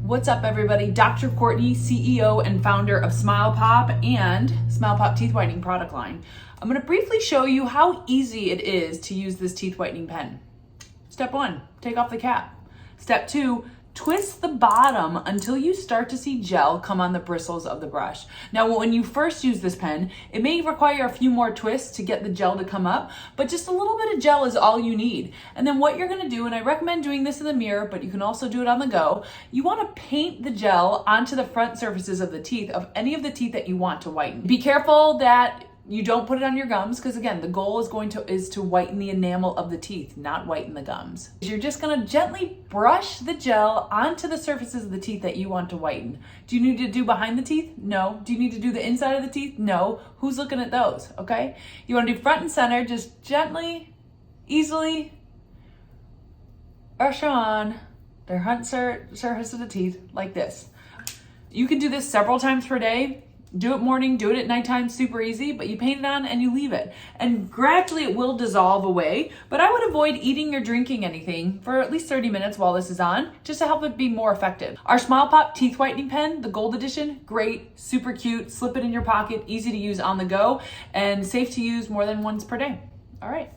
What's up, everybody? Dr. Courtney, CEO and founder of Smile Pop and Smile Pop Teeth Whitening product line. I'm going to briefly show you how easy it is to use this teeth whitening pen. Step 1, take off the cap. Step 2, twist the bottom until you start to see gel come on the bristles of the brush. Now, when you first use this pen, it may require a few more twists to get the gel to come up, but just a little bit of gel is all you need. And then what you're gonna do, and I recommend doing this in the mirror, but you can also do it on the go, you wanna paint the gel onto the front surfaces of the teeth of any of the teeth that you want to whiten. Be careful that you don't put it on your gums, because again, the goal is to whiten the enamel of the teeth, not whiten the gums. You're just gonna gently brush the gel onto the surfaces of the teeth that you want to whiten. Do you need to do behind the teeth? No. Do you need to do the inside of the teeth? No. Who's looking at those, okay? You wanna do front and center, just gently, easily brush on the front surface of the teeth like this. You can do this several times per day. Do it morning, do it at nighttime, super easy, but you paint it on and you leave it. And gradually it will dissolve away, but I would avoid eating or drinking anything for at least 30 minutes while this is on, just to help it be more effective. Our Smile Pop Teeth Whitening Pen, the gold edition, great, super cute, slip it in your pocket, easy to use on the go, and safe to use more than once per day. All right.